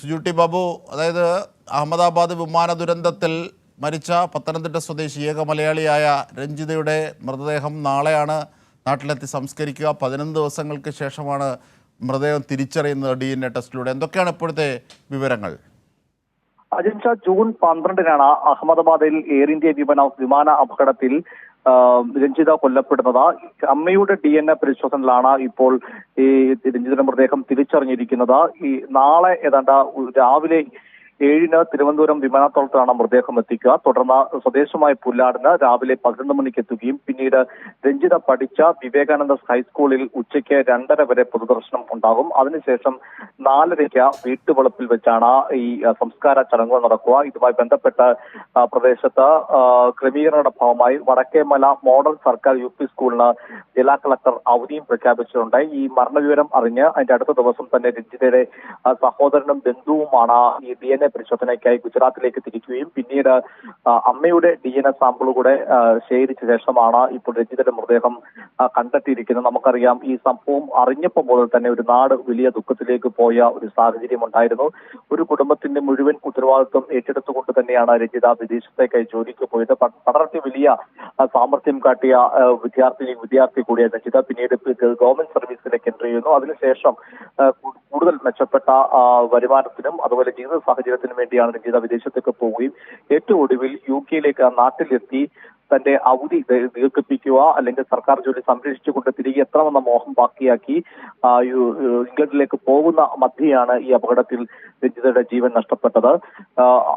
സുജുട്ടി ബാബു, അതായത് അഹമ്മദാബാദ് വിമാന ദുരന്തത്തിൽ മരിച്ച പത്തനംതിട്ട സ്വദേശി ഏക മലയാളിയായ രഞ്ജിതയുടെ മൃതദേഹം നാളെയാണ് നാട്ടിലെത്തി സംസ്കരിക്കുക. 11 ദിവസങ്ങൾക്ക് ശേഷമാണ് മൃതദേഹം തിരിച്ചറിയുന്നത് DNA ടെസ്റ്റിലൂടെ. എന്തൊക്കെയാണ് ഇപ്പോഴത്തെ വിവരങ്ങൾ? അജിൻഷാ, ജൂൺ 12-നാണ് അഹമ്മദാബാദിൽ എയർ ഇന്ത്യ വിമാന അപകടത്തിൽ രഞ്ജിത കൊല്ലപ്പെടുന്നത്. അമ്മയുടെ DNA പരിശോധനയിലാണ് ഇപ്പോൾ ഈ രഞ്ജിതയുടെ മൃതദേഹം തിരിച്ചറിഞ്ഞിരിക്കുന്നത്. ഈ നാളെ ഏതാണ്ട് രാവിലെ 7-ന് തിരുവനന്തപുരം വിമാനത്താവളത്തിലാണ് മൃതദേഹം എത്തിക്കുക. തുടർന്ന് സ്വദേശമായ പുല്ലാടിന് രാവിലെ 11 മണിക്ക് എത്തുകയും പിന്നീട് രഞ്ജിത പഠിച്ച വിവേകാനന്ദ ഹൈസ്കൂളിൽ ഉച്ചയ്ക്ക് 2:30 വരെ പൊതുദർശനം ഉണ്ടാകും. അതിനുശേഷം 4:30 വീട്ടുവളപ്പിൽ വെച്ചാണ് ഈ സംസ്കാര ചടങ്ങുകൾ നടക്കുക. ഇതുമായി ബന്ധപ്പെട്ട് പ്രദേശത്ത് ക്രമീകരണങ്ങളുടെ ഭാഗമായി വടക്കേമല മോഡൽ സർക്കാർ UP സ്കൂളിന് ജില്ലാ കളക്ടർ അവധിയും പ്രഖ്യാപിച്ചിട്ടുണ്ട്. ഈ മരണവിവരം അറിഞ്ഞ് അതിന്റെ അടുത്ത ദിവസം തന്നെ രഞ്ജിതയുടെ സഹോദരനും ബന്ധുവുമാണ് ഈ DNA പരിശോധനയ്ക്കായി ഗുജറാത്തിലേക്ക് തിരിക്കുകയും പിന്നീട് അമ്മയുടെ DNA സാമ്പിൾ കൂടെ ശേഖരിച്ച ശേഷമാണ് ഇപ്പോൾ രഞ്ജിതയുടെ മൃതദേഹം കണ്ടെത്തിയിരിക്കുന്നത്. നമുക്കറിയാം, ഈ സംഭവം അറിഞ്ഞപ്പോൾ മുതൽ തന്നെ ഒരു നാട് വലിയ ദുഃഖത്തിലേക്ക് പോയ ഒരു സാഹചര്യം ഉണ്ടായിരുന്നു. ഒരു കുടുംബത്തിന്റെ മുഴുവൻ ഉത്തരവാദിത്വം ഏറ്റെടുത്തുകൊണ്ട് തന്നെയാണ് രഞ്ജിത വിദേശത്തേക്കായി ജോലിക്ക് പോയത്. പഠനത്തിൽ വലിയ സാമർഥ്യം കാട്ടിയ വിദ്യാർത്ഥി കൂടിയ രഞ്ജിത പിന്നീട് ഗവൺമെന്റ് സർവീസിലേക്ക് എൻട്രി ചെയ്യുന്നു. അതിനുശേഷം കൂടുതൽ മെച്ചപ്പെട്ട വരുമാനത്തിനും അതുപോലെ ജീവിത സാഹചര്യത്തിനും വേണ്ടിയാണ് രഞ്ജിത വിദേശത്തേക്ക് പോവുകയും ഏറ്റവും ഒടുവിൽ UK നാട്ടിലെത്തി തന്റെ അവധി ദീർഘിപ്പിക്കുക അല്ലെങ്കിൽ സർക്കാർ ജോലി സംരക്ഷിച്ചുകൊണ്ട് തിരികെ എത്തണമെന്ന മോഹം ബാക്കിയാക്കി ഇംഗ്ലണ്ടിലേക്ക് പോകുന്ന മധ്യയാണ് ഈ അപകടത്തിൽ രഞ്ജിതയുടെ ജീവൻ നഷ്ടപ്പെട്ടത്.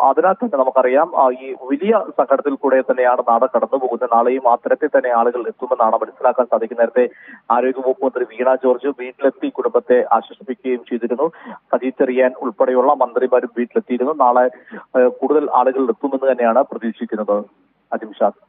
അതിനാൽ തന്നെ നമുക്കറിയാം, ഈ വലിയ സങ്കടത്തിൽ കൂടെ തന്നെയാണ് നാട് കടന്നു പോകുന്നത്. നാളെയും ആ തരത്തിൽ തന്നെ ആളുകൾ എത്തുമെന്നാണ് മനസ്സിലാക്കാൻ സാധിക്കുന്നത്. നേരത്തെ ആരോഗ്യവകുപ്പ് മന്ത്രി വീണ ജോർജ് വീട്ടിലെത്തി കുടുംബത്തെ ആശ്വസിപ്പിക്കുകയും ചെയ്തിരുന്നു. സജി ചെറിയാൻ ഉൾപ്പെടെയുള്ള മന്ത്രിമാരും വീട്ടിലെത്തിയിരുന്നു. നാളെ കൂടുതൽ ആളുകൾ എത്തുമെന്ന് തന്നെയാണ് പ്രതീക്ഷിക്കുന്നത്. അജിംഷാദ്.